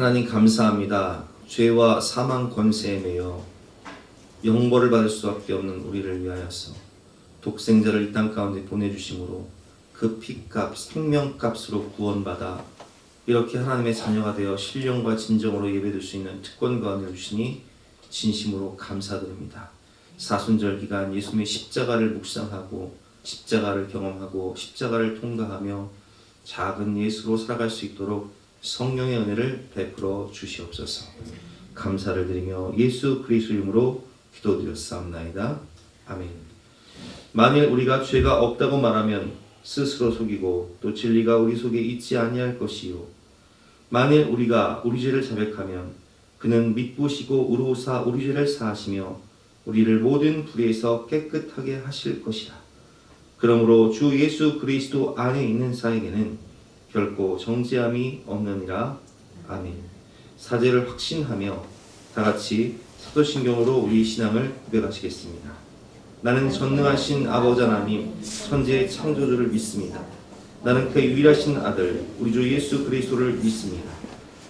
하나님 감사합니다. 죄와 사망 권세에 매여 영벌을 받을 수밖에 없는 우리를 위하여서 독생자를 이 땅 가운데 보내주심으로 그 피값, 생명값으로 구원받아 이렇게 하나님의 자녀가 되어 신령과 진정으로 예배드릴 수 있는 특권과 은혜를 주시니 진심으로 감사드립니다. 사순절 기간 예수님의 십자가를 묵상하고 십자가를 경험하고 십자가를 통과하며 작은 예수로 살아갈 수 있도록 성령의 은혜를 베풀어 주시옵소서. 감사를 드리며 예수 그리스도의 이름으로 기도드렸사옵나이다. 아멘. 만일 우리가 죄가 없다고 말하면 스스로 속이고 또 진리가 우리 속에 있지 아니할 것이요 만일 우리가 우리 죄를 자백하면 그는 믿으시고 의로우사 우리 죄를 사하시며 우리를 모든 불의에서 깨끗하게 하실 것이라. 그러므로 주 예수 그리스도 안에 있는 자에게는 결코 정죄함이 없느니라. 아멘. 사죄를 확신하며 다같이 사도신경으로 우리 신앙을 고백하시겠습니다. 나는 전능하신 아버지 하나님 천지의 창조주를 믿습니다. 나는 그 유일하신 아들 우리 주 예수 그리스도를 믿습니다.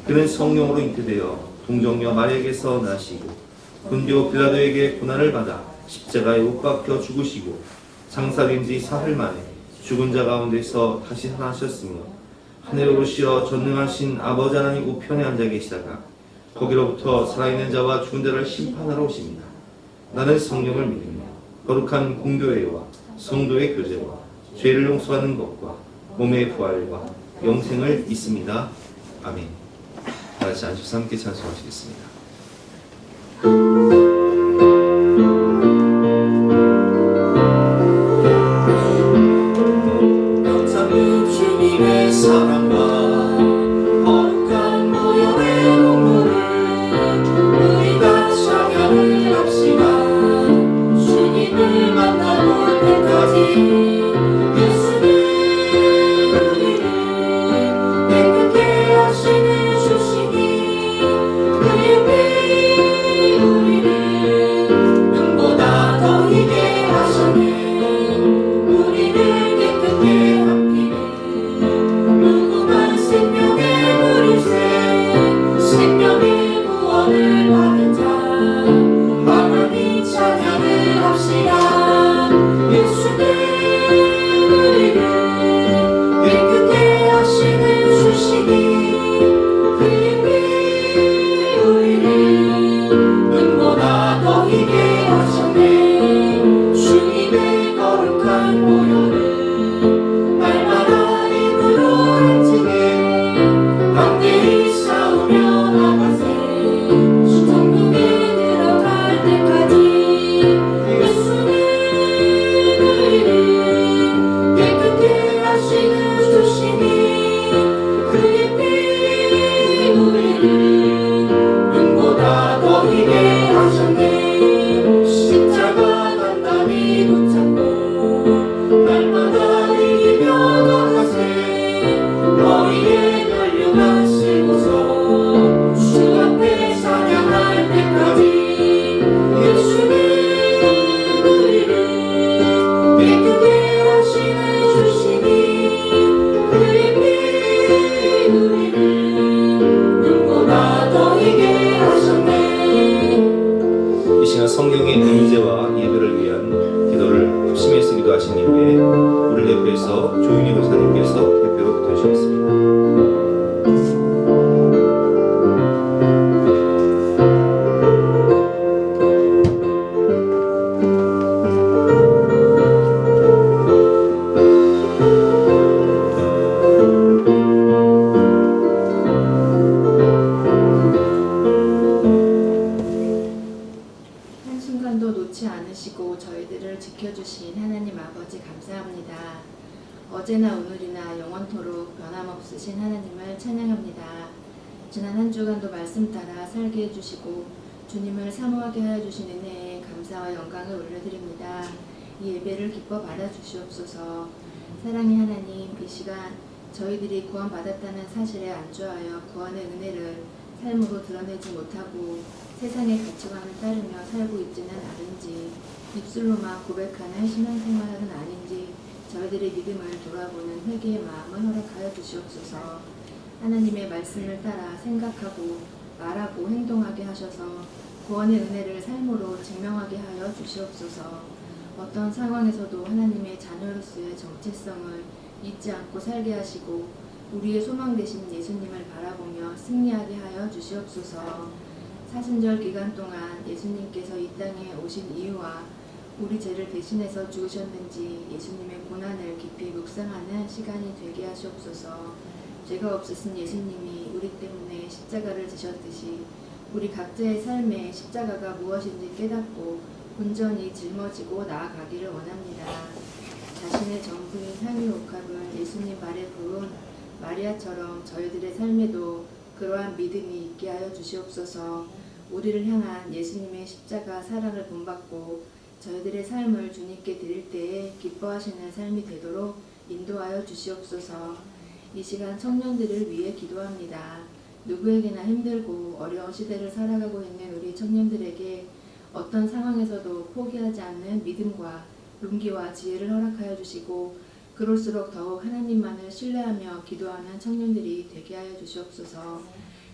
그는 성령으로 잉태되어 동정녀 마리아에게서 나시고 본디오 빌라도에게 고난을 받아 십자가에 못 박혀 죽으시고 장사된 지 사흘 만에 죽은 자 가운데서 다시 살아나셨으며 하늘에 오르시어 전능하신 아버지 하나님 우편에 앉아 계시다가 거기로부터 살아있는 자와 죽은 자를 심판하러 오십니다. 나는 성령을 믿으며 거룩한 공교회와 성도의 교제와 죄를 용서하는 것과 몸의 부활과 영생을 믿습니다. 아멘. 다같이 앉으셔서 함께 찬송하시겠습니다. 우리 기도하신 이후에 우리 대표에서 조윤희 권사님께서 대표로 되시겠습니다. 한순간도 놓지 않으시고 저희들을 지켜주신 하나님 아버지 감사합니다. 어제나 오늘이나 영원토록 변함없으신 하나님을 찬양합니다. 지난 한 주간도 말씀 따라 살게 해주시고 주님을 사모하게 하여 주신 은혜에 감사와 영광을 올려드립니다. 이 예배를 기뻐 받아주시옵소서. 사랑의 하나님, 이 시간 저희들이 구원받았다는 사실에 안주하여 구원의 은혜를 삶으로 드러내지 못하고 세상의 가치관을 따르며 살고 있지는 않은지, 입술로만 고백하는 신앙생활은 아닌지 저희들의 믿음을 돌아보는 회개의 마음을 허락하여 주시옵소서. 하나님의 말씀을 따라 생각하고 말하고 행동하게 하셔서 구원의 은혜를 삶으로 증명하게 하여 주시옵소서. 어떤 상황에서도 하나님의 자녀로서의 정체성을 잊지 않고 살게 하시고 우리의 소망 되신 예수님을 바라보며 승리하게 하여 주시옵소서. 사순절 기간 동안 예수님께서 이 땅에 오신 이유와 우리 죄를 대신해서 죽으셨는지 예수님의 고난을 깊이 묵상하는 시간이 되게 하시옵소서. 죄가 없으신 예수님이 우리 때문에 십자가를 지셨듯이 우리 각자의 삶에 십자가가 무엇인지 깨닫고 온전히 짊어지고 나아가기를 원합니다. 자신의 전부인 향유옥합을 예수님 발에 부은 마리아처럼 저희들의 삶에도 그러한 믿음이 있게 하여 주시옵소서. 우리를 향한 예수님의 십자가 사랑을 본받고 저희들의 삶을 주님께 드릴 때에 기뻐하시는 삶이 되도록 인도하여 주시옵소서. 이 시간 청년들을 위해 기도합니다. 누구에게나 힘들고 어려운 시대를 살아가고 있는 우리 청년들에게 어떤 상황에서도 포기하지 않는 믿음과 용기와 지혜를 허락하여 주시고 그럴수록 더욱 하나님만을 신뢰하며 기도하는 청년들이 되게 하여 주시옵소서.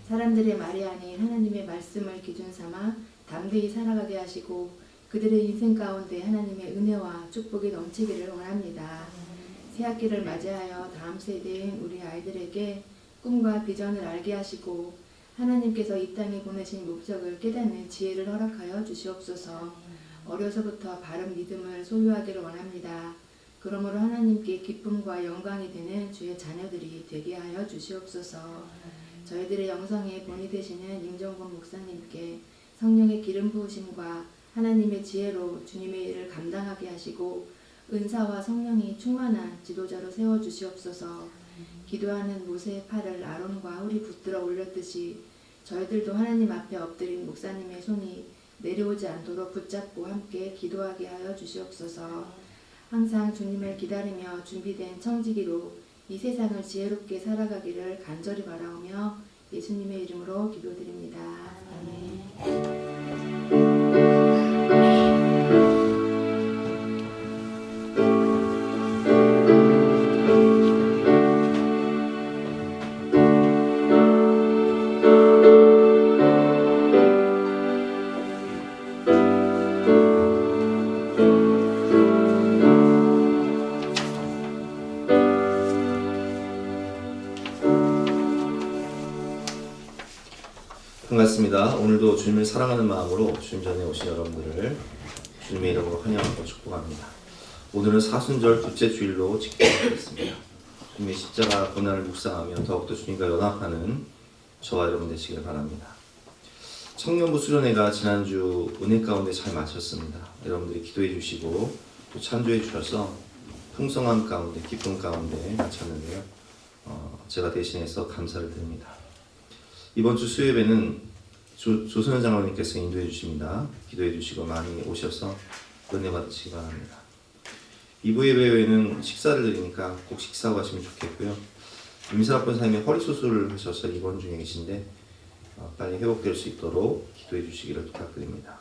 사람들의 말이 아닌 하나님의 말씀을 기준 삼아 담대히 살아가게 하시고 그들의 인생 가운데 하나님의 은혜와 축복이 넘치기를 원합니다. 새학기를 맞이하여 다음 세대인 우리 아이들에게 꿈과 비전을 알게 하시고 하나님께서 이 땅에 보내신 목적을 깨닫는 지혜를 허락하여 주시옵소서. 어려서부터 바른 믿음을 소유하기를 원합니다. 그러므로 하나님께 기쁨과 영광이 되는 주의 자녀들이 되게 하여 주시옵소서. 저희들의 영성의 본이 되시는 임정권 목사님께 성령의 기름 부으심과 하나님의 지혜로 주님의 일을 감당하게 하시고 은사와 성령이 충만한 지도자로 세워주시옵소서. 기도하는 모세의 팔을 아론과 홀이 붙들어 올렸듯이 저희들도 하나님 앞에 엎드린 목사님의 손이 내려오지 않도록 붙잡고 함께 기도하게 하여 주시옵소서. 항상 주님을 기다리며 준비된 청지기로 이 세상을 지혜롭게 살아가기를 간절히 바라오며 예수님의 이름으로 기도드립니다. 아멘. 반갑습니다. 오늘도 주님을 사랑하는 마음으로 주님 전에 오신 여러분들을 주님의 이름으로 환영하고 축복합니다. 오늘은 사순절 둘째 주일로 직행하겠습니다. 주님의 십자가 고난을 묵상하며 더욱더 주님과 연합하는 저와 여러분 되시길 바랍니다. 청년부 수련회가 지난주 은혜 가운데 잘 마쳤습니다. 여러분들이 기도해 주시고 또 찬조해 주셔서 풍성함 가운데 기쁨 가운데 마쳤는데요. 제가 대신해서 감사를 드립니다. 이번 주 수요예배는 조선현 장로님께서 인도해 주십니다. 기도해 주시고 많이 오셔서 은혜 받으시기 바랍니다. 2부 예배에는 식사를 드리니까 꼭 식사하고 가시면 좋겠고요. 임사학 권사님이 허리 수술을 하셔서 입원 중에 계신데 빨리 회복될 수 있도록 기도해 주시기를 부탁드립니다.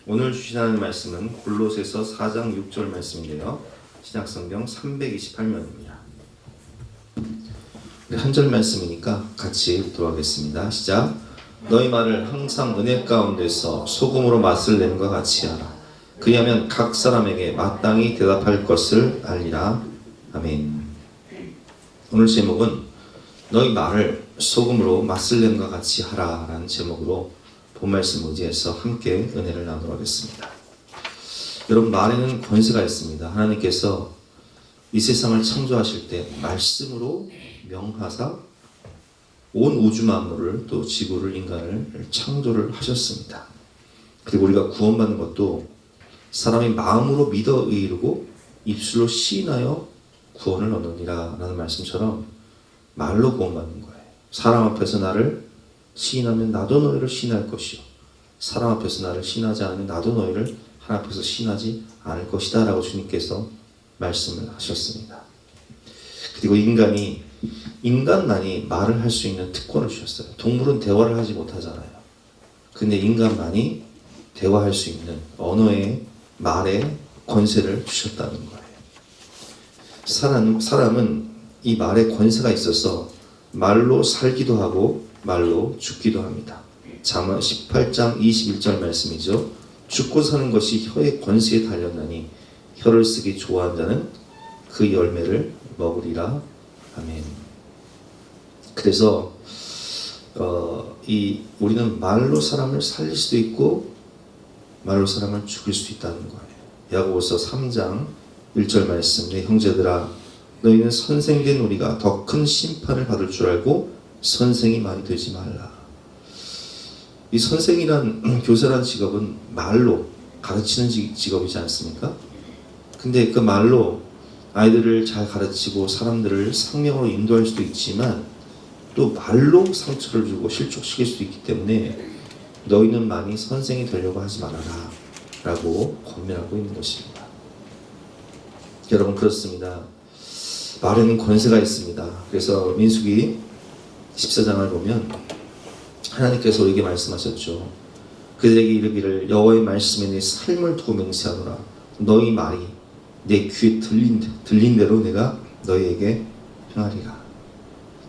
오늘 주시는 말씀은 골로새서 4장 6절 말씀인데요. 신약성경 328면입니다. 한 절 말씀이니까 같이 읽도록 하겠습니다. 시작. 너희 말을 항상 은혜 가운데서 소금으로 맛을 내는 것 같이 하라. 그리하면 각 사람에게 마땅히 대답할 것을 알리라. 아멘. 오늘 제목은 너희 말을 소금으로 맛술냄과 같이 하라 라는 제목으로 본 말씀 의지해서 함께 은혜를 나누도록 하겠습니다. 여러분, 말에는 권세가 있습니다. 하나님께서 이 세상을 창조하실 때 말씀으로 명하사 온 우주 만물을, 또 지구를, 인간을 창조를 하셨습니다. 그리고 우리가 구원받는 것도 사람이 마음으로 믿어 의이르고 입술로 시인하여 구원을 얻느니라 라는 말씀처럼 말로 구원받는 거예요. 사람 앞에서 나를 시인하면 나도 너희를 시인할 것이요, 사람 앞에서 나를 시인하지 않으면 나도 너희를 하나님 앞에서 시인하지 않을 것이다 라고 주님께서 말씀을 하셨습니다. 그리고 인간만이 말을 할 수 있는 특권을 주셨어요. 동물은 대화를 하지 못하잖아요. 근데 인간만이 대화할 수 있는 언어의, 말의 권세를 주셨다는 거예요. 사람은 이 말에 권세가 있어서 말로 살기도 하고 말로 죽기도 합니다. 잠언 18장 21절 말씀이죠. 죽고 사는 것이 혀의 권세에 달렸나니 혀를 쓰기 좋아하는 자는 그 열매를 먹으리라. 아멘. 그래서 우리는 말로 사람을 살릴 수도 있고 말로 사람을 죽일 수 있다는 거예요. 야고보서 3장 1절 말씀, 내 형제들아 너희는 선생된 우리가 더 큰 심판을 받을 줄 알고 선생이 많이 되지 말라. 이 선생이란, 교사란 직업은 말로 가르치는 직업이지 않습니까? 근데 그 말로 아이들을 잘 가르치고 사람들을 상명으로 인도할 수도 있지만 또 말로 상처를 주고 실족시킬 수도 있기 때문에 너희는 많이 선생이 되려고 하지 말아라 라고 권면하고 있는 것입니다. 여러분, 그렇습니다. 말에는 권세가 있습니다. 그래서 민수기 14장을 보면 하나님께서 우리에게 말씀하셨죠. 그들에게 이르기를 여호와의 말씀에 내 삶을 두고 맹세하노라. 너희 말이 내 귀에 들린 대로 내가 너희에게 행하리라.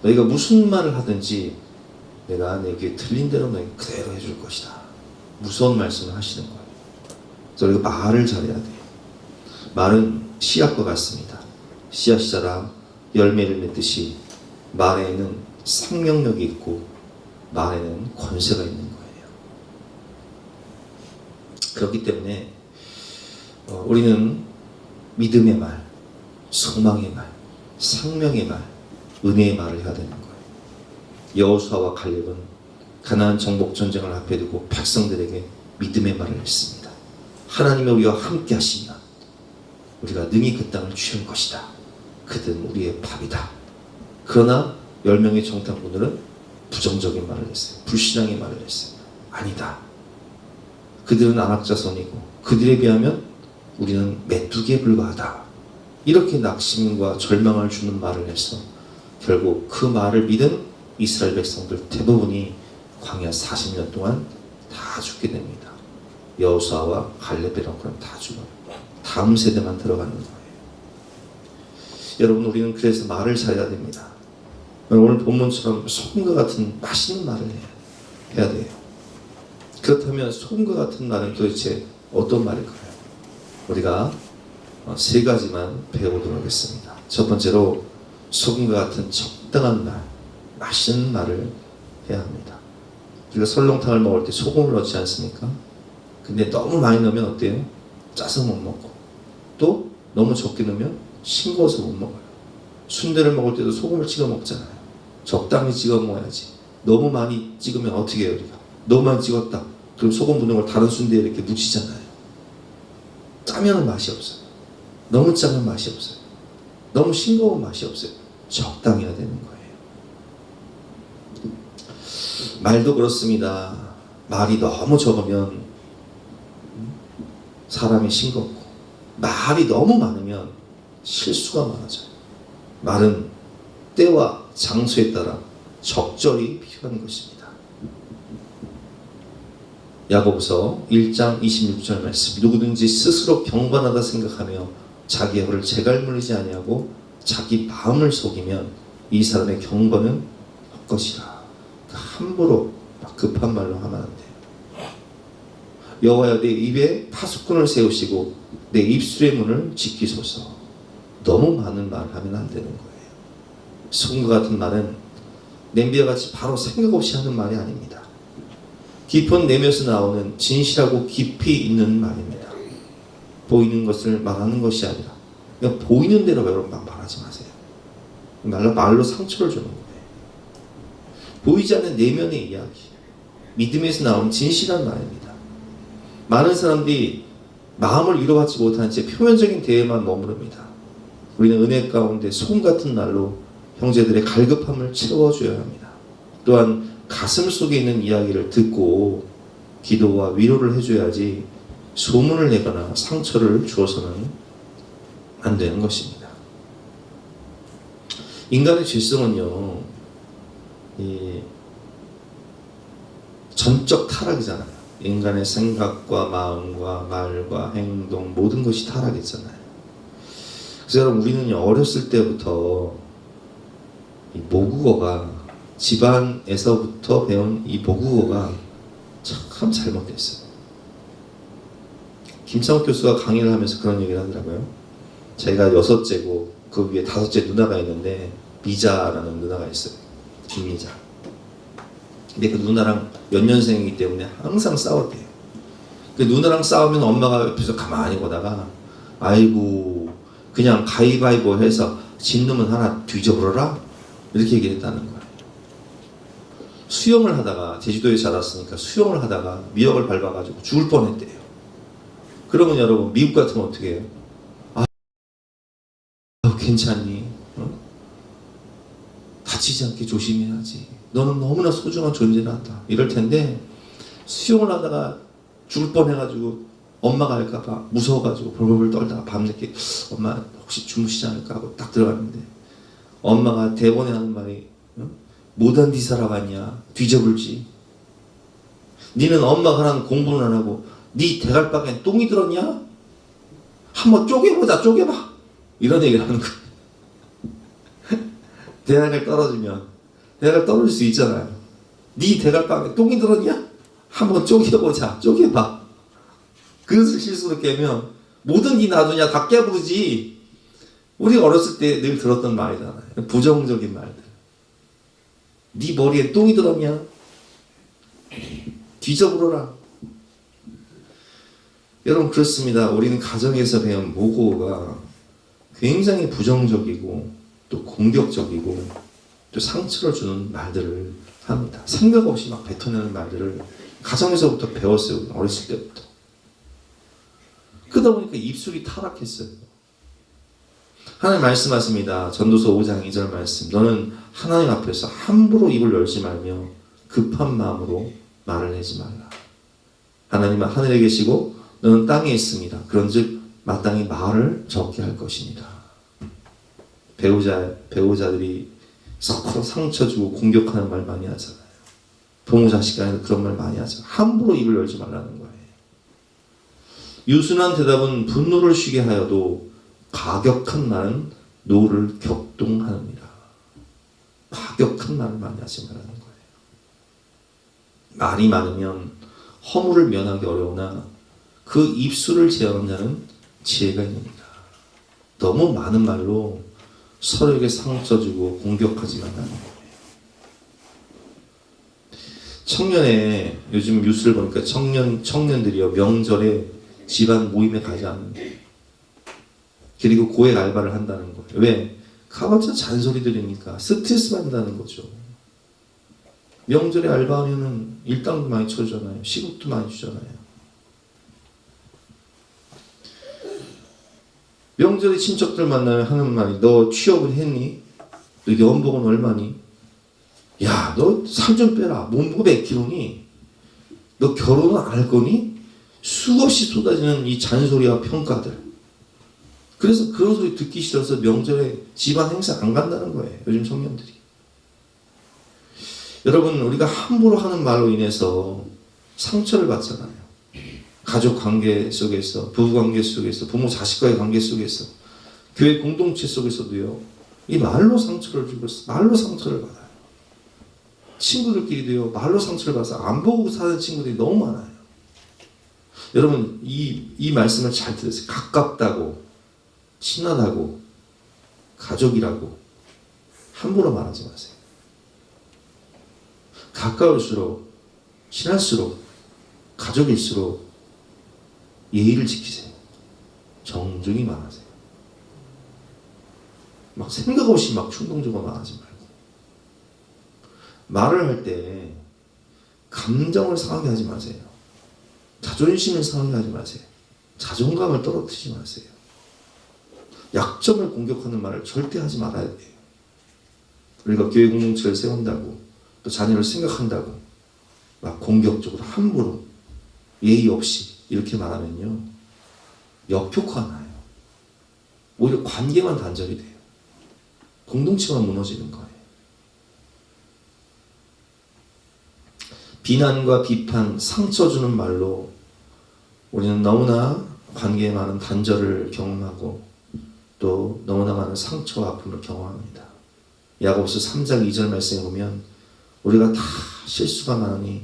너희가 무슨 말을 하든지 내가 내 귀에 들린 대로 너희 그대로 해줄 것이다. 무서운 말씀을 하시는 거예요. 그래서 우리가 말을 잘해야 돼요. 말은 씨앗과 같습니다. 씨앗이 자라 열매를 맺듯이 말에는 생명력이 있고 말에는 권세가 있는 거예요. 그렇기 때문에 우리는 믿음의 말, 소망의 말, 생명의 말, 은혜의 말을 해야 되는 거예요. 여호수아와 갈렙은 가나안 정복 전쟁을 앞에 두고 백성들에게 믿음의 말을 했습니다. 하나님의 우리와 함께 하시면 우리가 능히 그 땅을 취할 것이다. 그들은 우리의 밥이다. 그러나 10명의 정탐꾼들은 부정적인 말을 했어요. 불신앙의 말을 했어요. 아니다. 그들은 안악자손이고 그들에 비하면 우리는 메뚜기에 불과하다. 이렇게 낙심과 절망을 주는 말을 해서 결국 그 말을 믿은 이스라엘 백성들 대부분이 광야 40년 동안 다 죽게 됩니다. 여호수아와 갈렙이라고는 다 죽어요. 다음 세대만 들어가는 거예요. 여러분, 우리는 그래서 말을 잘해야 됩니다. 오늘 본문처럼 소금과 같은 맛있는 말을 해야 돼요. 그렇다면 소금과 같은 말은 도대체 어떤 말일까요? 우리가 세 가지만 배워보도록 하겠습니다. 첫 번째로 소금과 같은 적당한 말, 맛있는 말을 해야 합니다. 우리가 설렁탕을 먹을 때 소금을 넣지 않습니까? 근데 너무 많이 넣으면 어때요? 짜서 못 먹고, 또 너무 적게 넣으면 싱거워서 못 먹어요. 순대를 먹을 때도 소금을 찍어 먹잖아요. 적당히 찍어 먹어야지. 너무 많이 찍으면 어떻게 해요? 우리가 너무 많이 찍었다 그럼 소금 묻은 걸 다른 순대에 이렇게 묻히잖아요. 짜면 맛이 없어요. 너무 짜면 맛이 없어요. 너무 싱거운 맛이 없어요. 적당히 해야 되는 거예요. 말도 그렇습니다. 말이 너무 적으면 사람이 싱겁고, 말이 너무 많으면 실수가 많아져요. 말은 때와 장소에 따라 적절히 필요한 것입니다. 야고보서 1장 26절 말씀, 누구든지 스스로 경건하다 생각하며 자기 혀를 재갈물리지 아니하고 자기 마음을 속이면 이 사람의 경건은 헛것이라. 함부로 급한 말로 하면 안 돼요. 여호와여 내 입에 파수꾼을 세우시고 내 입술의 문을 지키소서. 너무 많은 말을 하면 안 되는 거예요. 소금과 같은 말은 냄비와 같이 바로 생각 없이 하는 말이 아닙니다. 깊은 내면에서 나오는 진실하고 깊이 있는 말입니다. 보이는 것을 말하는 것이 아니라 그냥 보이는 대로 여러분 말하지 마세요. 말로 상처를 주는 거예요. 보이지 않는 내면의 이야기, 믿음에서 나온 진실한 말입니다. 많은 사람들이 마음을 위로받지 못한 채 표면적인 대회만 머무릅니다. 우리는 은혜 가운데 소금 같은 날로 형제들의 갈급함을 채워줘야 합니다. 또한 가슴 속에 있는 이야기를 듣고 기도와 위로를 해줘야지 소문을 내거나 상처를 주어서는 안 되는 것입니다. 인간의 죄성은요, 이 전적 타락이잖아요. 인간의 생각과 마음과 말과 행동 모든 것이 타락이잖아요. 그래서 여러분 우리는 어렸을 때부터 이 모국어가 집안에서부터 배운 이 모국어가 참 잘못됐어요. 김창욱 교수가 강의를 하면서 그런 얘기를 하더라고요. 자기가 6째고 그 위에 5째 누나가 있는데 미자라는 누나가 있어요. 김미자. 근데 그 누나랑 연년생이기 때문에 항상 싸웠대요. 그 누나랑 싸우면 엄마가 옆에서 가만히 보다가 아이고 그냥 가위바위보 해서 진 놈은 하나 뒤져버려라 이렇게 얘기를 했다는 거예요. 수영을 하다가 제주도에 자랐으니까 수영을 하다가 미역을 밟아가지고 죽을 뻔했대요. 그러면 여러분 미국 같으면 어떻게 해요? 아 괜찮니? 어? 다치지 않게 조심해야지. 너는 너무나 소중한 존재란다. 이럴 텐데 수영을 하다가 죽을 뻔해가지고 엄마가 알까봐 무서워가지고 벌벌 떨다가 밤늦게 엄마 혹시 주무시지 않을까 하고 딱 들어갔는데 엄마가 대본에 하는 말이 못한 디 살아갔냐 뒤져불지. 니는 엄마가 하는 공부는 안 하고 니 대갈박에 똥이 들었냐? 한번 쪼개보자 쪼개봐. 이런 얘기를 하는 거예요. 대학을 떨어질 수 있잖아요. 네 대갈방에 똥이 들었냐? 한번 쪼개보자. 쪼개봐. 그것을 실수로 깨면 뭐든 네 놔두냐 다 깨부르지. 우리가 어렸을 때 늘 들었던 말이잖아요. 부정적인 말들. 네 머리에 똥이 들었냐? 뒤져보라. 여러분 그렇습니다. 우리는 가정에서 배운 모국어가 굉장히 부정적이고 또 공격적이고 또 상처를 주는 말들을 합니다. 생각 없이 막 뱉어내는 말들을 가정에서부터 배웠어요. 어렸을 때부터. 그러다 보니까 입술이 타락했어요. 하나님 말씀하십니다. 전도서 5장 2절 말씀. 너는 하나님 앞에서 함부로 입을 열지 말며 급한 마음으로 말을 하지 말라. 하나님은 하늘에 계시고 너는 땅에 있습니다. 그런즉 마땅히 말을 적게 할 것입니다. 배우자들이 서로 상처 주고 공격하는 말 많이 하잖아요. 부모 자식 간에도 그런 말 많이 하죠. 함부로 입을 열지 말라는 거예요. 유순한 대답은 분노를 쉬게 하여도 가격한 말은 노를 격동하느니라. 가격한 말을 많이 하지 말라는 거예요. 말이 많으면 허물을 면하기 어려우나 그 입술을 제어하는 자는 지혜가 있느니라. 너무 많은 말로 서로에게 상처 주고 공격하지 말라는 거예요. 청년에 요즘 뉴스를 보니까 청년들이요 명절에 집안 모임에 가지 않는데 그리고 고액 알바를 한다는 거예요. 왜? 가봤자 잔소리 들으니까 스트레스 받는다는 거죠. 명절에 알바하면은 일당도 많이 쳐주잖아요. 시급도 많이 주잖아요. 명절에 친척들 만나면 하는 말이 너 취업을 했니? 너 연봉은 얼마니? 야, 너 살 좀 빼라. 몸무게 몇 킬로니? 너 결혼은 안 할 거니? 수없이 쏟아지는 이 잔소리와 평가들. 그래서 그런 소리 듣기 싫어서 명절에 집안 행사 안 간다는 거예요. 요즘 청년들이. 여러분 우리가 함부로 하는 말로 인해서 상처를 받잖아요. 가족 관계 속에서, 부부 관계 속에서, 부모 자식과의 관계 속에서, 교회 공동체 속에서도요. 이 말로 상처를 주고 말로 상처를 받아요. 친구들끼리도요. 말로 상처를 받아서 안 보고 사는 친구들이 너무 많아요. 여러분 이 말씀을 잘 들으세요. 가깝다고, 친하다고, 가족이라고 함부로 말하지 마세요. 가까울수록, 친할수록, 가족일수록 예의를 지키세요. 정중히 말하세요. 막 생각 없이 막 충동적으로 말하지 말고. 말을 할 때 감정을 상하게 하지 마세요. 자존심을 상하게 하지 마세요. 자존감을 떨어뜨리지 마세요. 약점을 공격하는 말을 절대 하지 말아야 돼요. 우리가 교회 공동체를 세운다고, 또 자녀를 생각한다고 막 공격적으로 함부로 예의 없이 이렇게 말하면요, 역효과가 나요. 오히려 관계만 단절이 돼요. 공동체가 무너지는 거예요. 비난과 비판, 상처 주는 말로 우리는 너무나 관계에 많은 단절을 경험하고 또 너무나 많은 상처와 아픔을 경험합니다. 야고보서 3장 2절 말씀에 보면 우리가 다 실수가 많으니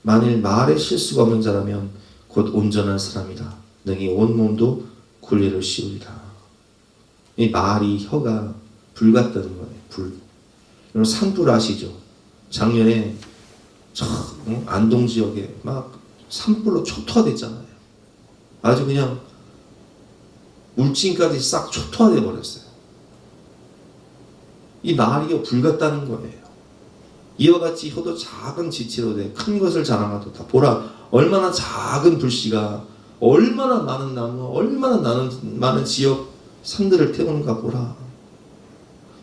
만일 말에 실수가 없는 자라면 곧 온전한 사람이라 능히 온몸도 굴레를 씌우리라. 이 말이, 혀가 불 같다는 거예요. 불. 여러분 산불 아시죠? 작년에 안동 지역에 막 산불로 초토화됐잖아요. 아주 그냥 물진까지 싹 초토화돼 버렸어요. 이 말이 불 같다는 거예요. 이와 같이 혀도 작은 지체로 돼 큰 것을 자랑하도 다 보라. 얼마나 작은 불씨가 얼마나 많은 나무, 얼마나 많은 지역 산들을 태우는가 보라.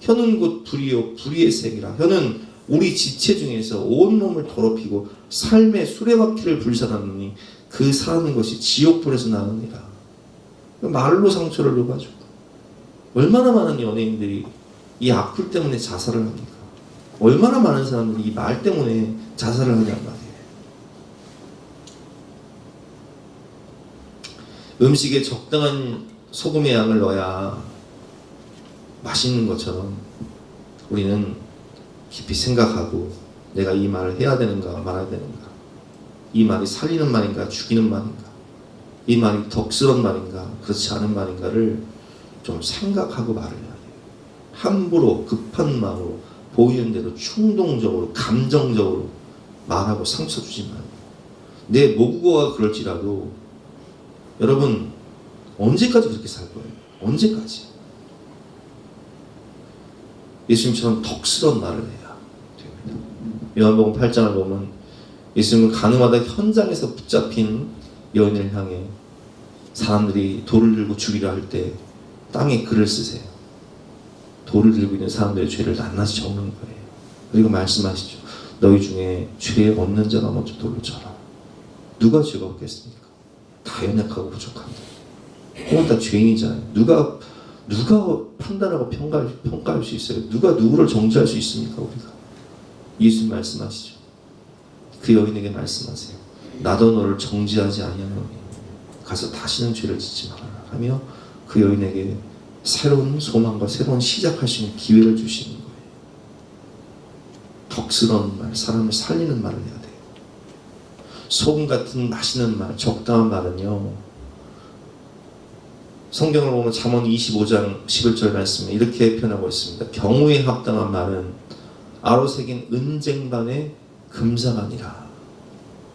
혀는 곧 불이요 불의의 색이라. 혀는 우리 지체 중에서 온몸을 더럽히고 삶의 수레바퀴를 불살하느니 그 사는 것이 지옥불에서 나느니라. 말로 상처를 줘가지고 얼마나 많은 연예인들이 이 악플 때문에 자살을 합니까? 얼마나 많은 사람들이 이 말 때문에 자살을 하냔 말이에요. 음식에 적당한 소금의 양을 넣어야 맛있는 것처럼 우리는 깊이 생각하고 내가 이 말을 해야 되는가 말아야 되는가, 이 말이 살리는 말인가 죽이는 말인가, 이 말이 덕스러운 말인가 그렇지 않은 말인가를 좀 생각하고 말을 해야 돼요. 함부로 급한 마음으로 보이는 대로 충동적으로 감정적으로 말하고 상처 주지 말고. 내 모국어가 그럴지라도 여러분 언제까지 그렇게 살 거예요? 언제까지? 예수님처럼 덕스러운 말을 해야 됩니다. 요한복음 8장을 보면 예수님은 가늠하다 현장에서 붙잡힌 여인을 향해 사람들이 돌을 들고 죽이려 할 때 땅에 글을 쓰세요. 돌을 들고 있는 사람들의 죄를 낱낱이 적는 거예요. 그리고 말씀하시죠. 너희 중에 죄 없는 자가 먼저 돌을 쳐라. 누가 죄가 없겠습니까? 다 연약하고 부족합니다. 그건 다 죄인이잖아요. 누가 판단하고 평가할 수 있어요? 누가 누구를 정죄할 수 있습니까? 우리가. 예수님 말씀하시죠. 그 여인에게 말씀하세요. 나도 너를 정죄하지 아니하노니 가서 다시는 죄를 짓지 말아라 하며 그 여인에게 새로운 소망과 새로운 시작할 수 있는 기회를 주시는 거예요. 덕스러운 말, 사람을 살리는 말을 해야 돼요. 소금 같은 맛있는 말, 적당한 말은요, 성경을 보면 잠언 25장 11절 말씀에 이렇게 표현하고 있습니다. 경우에 합당한 말은 아로새긴 은쟁반의 금사반이라.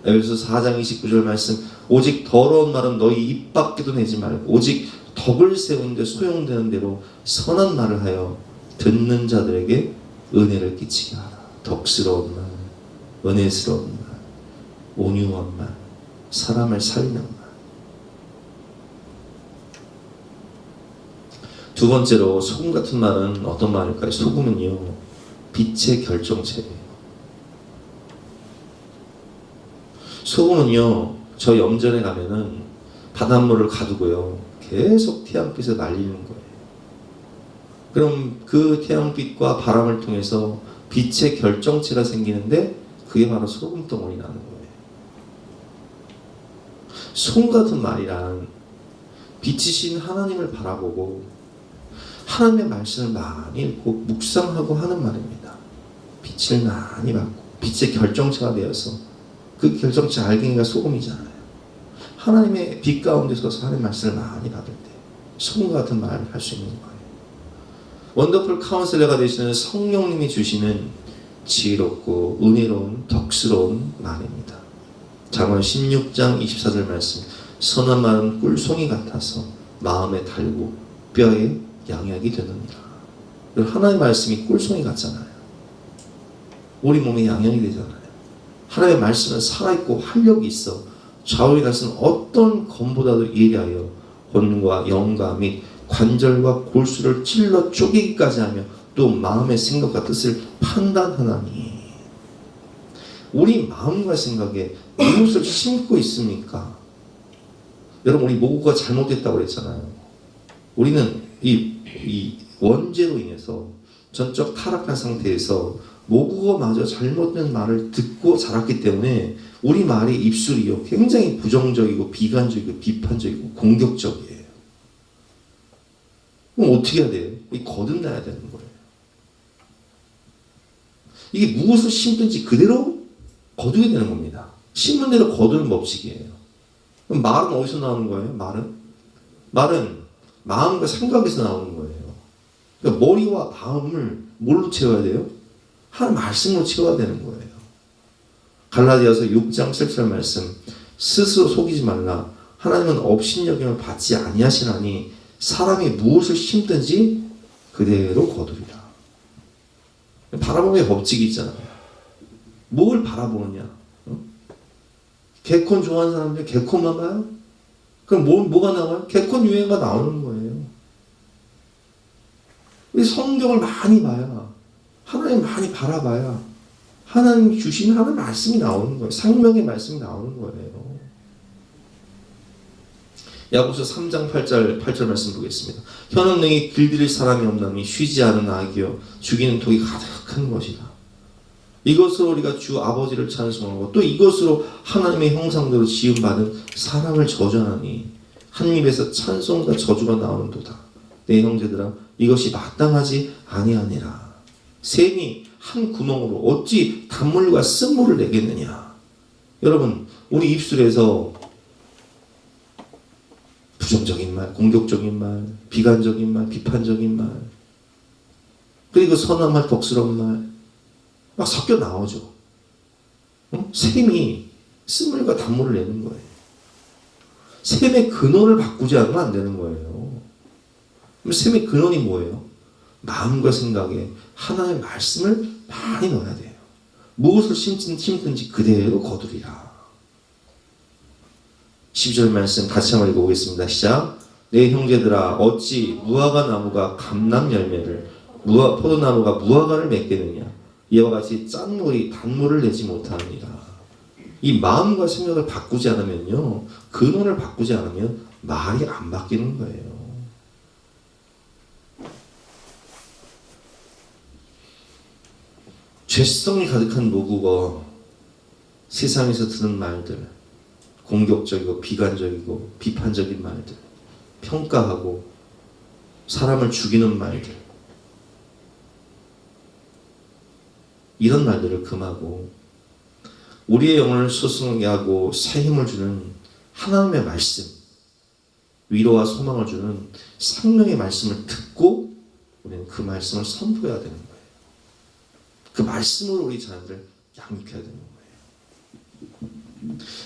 에베소서 4장 29절 말씀, 오직 더러운 말은 너희 입 밖에도 내지 말고 오직 덕을 세우는 데 소용되는 대로 선한 말을 하여 듣는 자들에게 은혜를 끼치게 하라. 덕스러운 말, 은혜스러운 말, 온유한 말, 사람을 살리는 말. 두 번째로 소금 같은 말은 어떤 말일까요? 소금은요, 빛의 결정체예요. 소금은요, 저 염전에 가면은 바닷물을 가두고요, 계속 태양빛에 날리는 거예요. 그럼 그 태양빛과 바람을 통해서 빛의 결정체가 생기는데 그게 바로 소금덩어리 나는 거예요. 소금 같은 말이란 빛이신 하나님을 바라보고 하나님의 말씀을 많이 읽고 묵상하고 하는 말입니다. 빛을 많이 받고 빛의 결정체가 되어서 그 결정체 알갱이가 소금이잖아요. 하나님의 빛 가운데 서서 하나님의 말씀을 많이 받을 때 성과 같은 말을 할 수 있는 거예요. 원더풀 카운셀러가 되시는 성령님이 주시는 지혜롭고 은혜로운 덕스러운 말입니다. 잠언 16장 24절 말씀, 선한 말은 꿀송이 같아서 마음에 달고 뼈에 양약이 되느니라. 하나님의 말씀이 꿀송이 같잖아요. 우리 몸에 양약이 되잖아요. 하나님의 말씀은 살아있고 활력이 있어 좌우에 나서는 어떤 검보다도 예리하여魂과 영과 및 관절과 골수를 찔러 쪼개기까지 하며 또 마음의 생각과 뜻을 판단하나니. 우리 마음과 생각에 무엇을 심고 있습니까? 여러분, 우리 모구가 잘못됐다고 그랬잖아요. 우리는 이 원죄로 인해서 전적 타락한 상태에서 모국어마저 잘못된 말을 듣고 자랐기 때문에 우리 말의 입술이요 굉장히 부정적이고 비관적이고 비판적이고 공격적이에요. 그럼 어떻게 해야 돼요? 거듭나야 되는 거예요. 이게 무엇을 심든지 그대로 거두게 되는 겁니다. 심는 대로 거두는 법칙이에요. 그럼 말은 어디서 나오는 거예요? 말은 마음과 생각에서 나오는 거예요. 그러니까 머리와 마음을 뭘로 채워야 돼요? 하나님 말씀으로 채워야 되는 거예요. 갈라디아서 6장 7절 말씀, 스스로 속이지 말라. 하나님은 업신여김을 받지 아니하시나니 사람이 무엇을 심든지 그대로 거두리라. 바라봄의 법칙이 있잖아요. 뭘 바라보느냐? 개콘 좋아하는 사람들 개콘만 봐요? 그럼 뭐가 나와요? 개콘 유행가 나오는 거예요. 우리 성경을 많이 봐야, 하나님 많이 바라봐야 하나님 주신 하나님 말씀이 나오는 거예요. 생명의 말씀이 나오는 거예요. 야고보서 3장 8절 말씀 보겠습니다. 혀는 능히 길들일 사람이 없나니 쉬지 않은 악이요 죽이는 독이 가득한 것이다. 이것으로 우리가 주 아버지를 찬송하고 또 이것으로 하나님의 형상대로 지음받은 사람을 저주하니 한 입에서 찬송과 저주가 나오는도다. 내 형제들아, 이것이 마땅하지 아니하니라. 샘이 한 구멍으로 어찌 단물과 쓴물을 내겠느냐. 여러분, 우리 입술에서 부정적인 말, 공격적인 말, 비관적인 말, 비판적인 말, 그리고 선한 말, 덕스러운 말 막 섞여 나오죠. 샘이 쓴물과 단물을 내는 거예요. 샘의 근원을 바꾸지 않으면 안 되는 거예요. 그럼 샘의 근원이 뭐예요? 마음과 생각에 하나님의 말씀을 많이 넣어야 돼요. 무엇을 심든지 그대로 거두리라. 12절 말씀 같이 한번 읽어보겠습니다. 시작. 내 형제들아, 어찌 무화과 나무가 감람 열매를 포도나무가 무화과를 맺겠느냐. 이와 같이 짠 물이 단물을 내지 못하느니라. 이 마음과 생각을 바꾸지 않으면요, 근원을 바꾸지 않으면 말이 안 바뀌는 거예요. 죄성이 가득한 모국어, 세상에서 듣는 말들, 공격적이고 비관적이고 비판적인 말들, 평가하고 사람을 죽이는 말들, 이런 말들을 금하고 우리의 영혼을 소승하게 하고 새 힘을 주는 하나님의 말씀, 위로와 소망을 주는 생명의 말씀을 듣고 우리는 그 말씀을 선포해야 되는 거예요. 그 말씀으로 우리 자녀들을 양육해야 되는 거예요.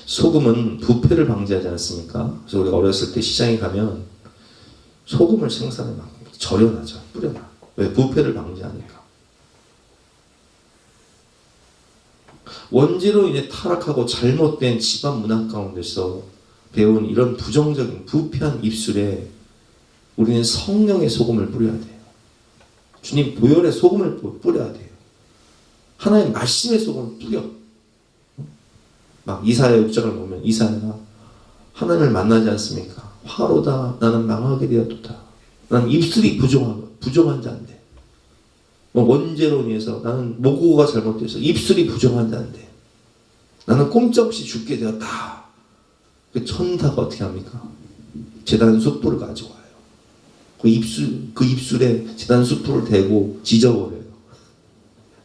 소금은 부패를 방지하지 않습니까? 그래서 우리가 어렸을 때 시장에 가면 소금을 생산해 막 절여놔죠. 뿌려놔. 왜? 부패를 방지하니까. 원죄로 인해 타락하고 잘못된 집안 문화 가운데서 배운 이런 부정적인 부패한 입술에 우리는 성령의 소금을 뿌려야 돼요. 주님 보혈의 소금을 뿌려야 돼요. 하나님 말씀의 소금을 뿌려. 막 이사야 6장을 보면 이사야가 하나님을 만나지 않습니까? 화로다 나는 망하게 되었도다. 나는 입술이 부정한 자인데, 원죄로 인해서 나는 모국어가 잘못돼서 입술이 부정한 자인데 나는 꼼짝없이 죽게 되었다. 그 천사가 어떻게 합니까? 제단 숯불을 가져와요. 그 입술에 제단 숯불을 대고 지져버려요.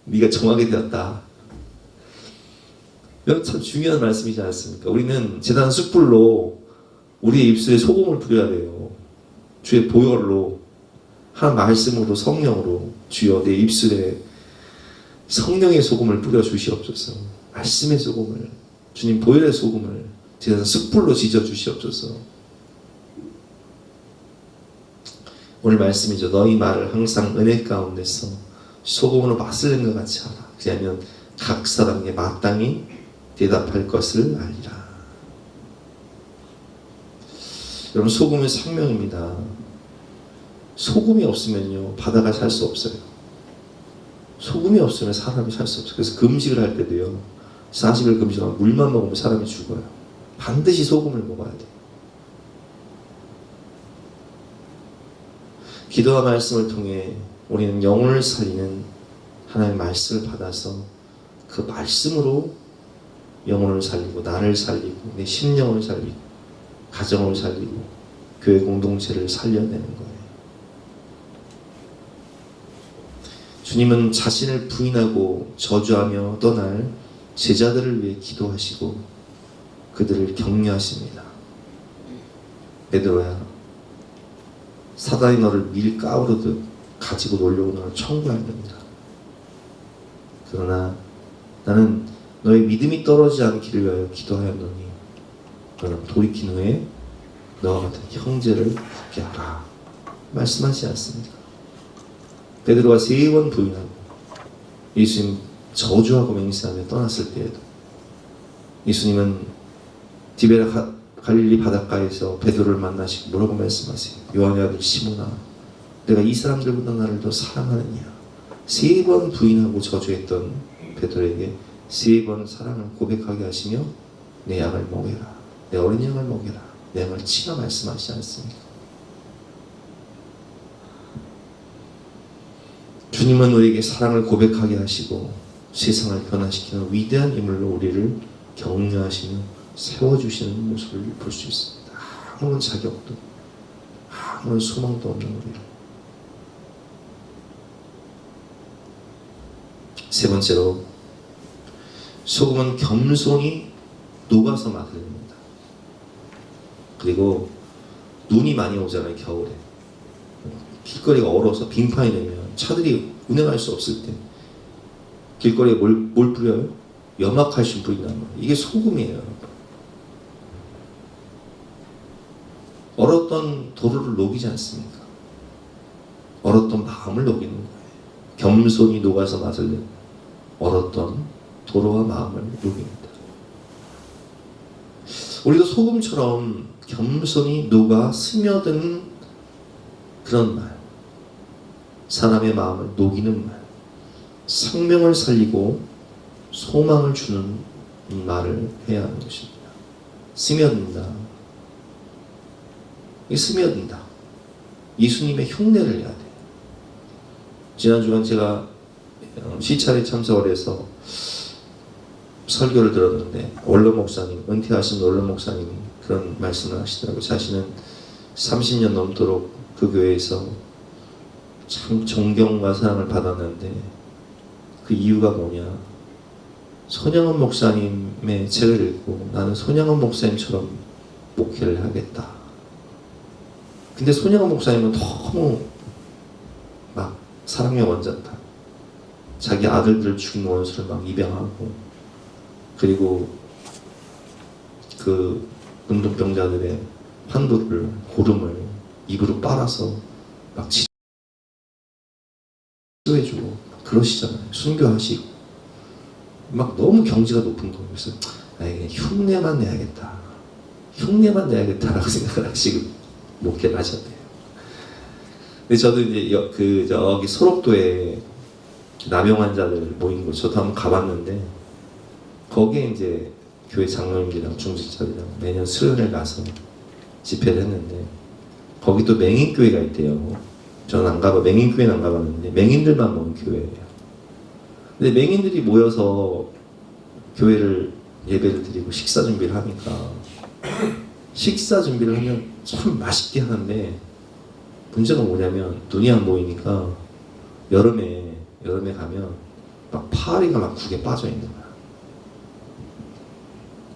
네가 정하게 되었다. 이건 참 중요한 말씀이지 않습니까? 우리는 제단 숯불로 우리의 입술에 소금을 뿌려야 돼요. 주의 보혈로, 한 말씀으로, 성령으로 주여 내 입술에 성령의 소금을 뿌려 주시옵소서. 말씀의 소금을, 주님 보혈의 소금을 제가 숯불로 지져 주시옵소서. 오늘 말씀이죠. 너희 말을 항상 은혜 가운데서 소금으로 맛을 낸 것 같이 하라. 그리하면 각 사람에게 마땅히 대답할 것을 알리라. 여러분, 소금은 생명입니다. 소금이 없으면요, 바다가 살 수 없어요. 소금이 없으면 사람이 살 수 없어요. 그래서 금식을 할 때도요, 40일 금식하면 물만 먹으면 사람이 죽어요. 반드시 소금을 먹어야 돼요. 기도와 말씀을 통해 우리는 영혼을 살리는 하나님의 말씀을 받아서 그 말씀으로 영혼을 살리고 나를 살리고 내 심령을 살리고 가정을 살리고 교회 공동체를 살려내는 거예요. 주님은 자신을 부인하고 저주하며 떠날 제자들을 위해 기도하시고 그들을 격려하십니다. 베드로야, 사단이 너를 밀 까오르듯 가지고 놀려고 너를 청구할 겁니다. 그러나 나는 너의 믿음이 떨어지지 않기를 위하여 기도하였노니 너는 돌이킨 후에 너와 같은 형제를 붙게 하라. 말씀하시지 않습니까? 베드로가 3번 부인하고 예수님 저주하고 맹세하며 떠났을 때에도 예수님은 디베라 갈릴리 바닷가에서 베드로를 만나시고 뭐라고 말씀하세요? 요한의 아들 시몬아, 내가 이 사람들보다 나를 더 사랑하느냐? 3번 부인하고 저주했던 베드로에게 3번 사랑을 고백하게 하시며 내 양을 먹여라, 내 어린 양을 먹여라, 내 양을 치라 말씀하시지 않습니까? 주님은 우리에게 사랑을 고백하게 하시고 세상을 변화시키는 위대한 인물로 우리를 격려하시며 세워주시는 모습을 볼 수 있습니다. 아무런 자격도 아무런 소망도 없는 우리를. 세 번째로, 소금은 겸손히 녹아서 맛을 냅니다. 그리고 눈이 많이 오잖아요, 겨울에. 길거리가 얼어서 빙판이 되면 차들이 운행할 수 없을 때 길거리에 뭘 뿌려요? 염화칼슘 뿌린단 말이에요. 이게 소금이에요, 여러분. 얼었던 도로를 녹이지 않습니까? 얼었던 마음을 녹이는 거예요. 겸손히 녹아서 맛을 내고 얼었던 도로와 마음을 녹입니다. 우리도 소금처럼 겸손히 녹아 스며드는 그런 말, 사람의 마음을 녹이는 말, 생명을 살리고 소망을 주는 말을 해야 하는 것입니다. 스며든다. 이 스며든다. 예수님의 흉내를 내야 돼요. 지난 주간 제가 시찰에 참석을 해서 설교를 들었는데 원로 목사님, 은퇴하신 원로 목사님이 그런 말씀을 하시더라고요. 자신은 30년 넘도록 그 교회에서 참 존경과 사랑을 받았는데 그 이유가 뭐냐? 손양원 목사님의 책을 읽고 나는 손양원 목사님처럼 목회를 하겠다. 근데 손양원 목사님은 너무 막 사랑의 원자다. 자기 아들들을 죽인 원수를 막 입양하고, 그리고 그 운동병자들의 환부를, 고름을 입으로 빨아서 막 치료해주고 그러시잖아요. 순교하시고 막 너무 경지가 높은 거예요. 그래서 나에게 흉내만 내야겠다, 흉내만 내야겠다라고 생각을 하시고 목회를 하셨대요. 근데 저도 이제 저기 소록도에 남용 환자들 모인 곳 저도 한번 가봤는데 거기에 이제 교회 장로님들이랑 중직자들이랑 매년 수련회 가서 집회를 했는데 거기 또 맹인교회가 있대요. 저는 안 가봐, 맹인교회는 안 가봤는데 맹인들만 모인 교회예요. 근데 맹인들이 모여서 교회를 예배를 드리고 식사 준비를 하니까 식사 준비를 하면 참 맛있게 하는데 문제가 뭐냐면 눈이 안 보이니까 여름에 가면 막 파리가 막 국에 빠져 있는 거야.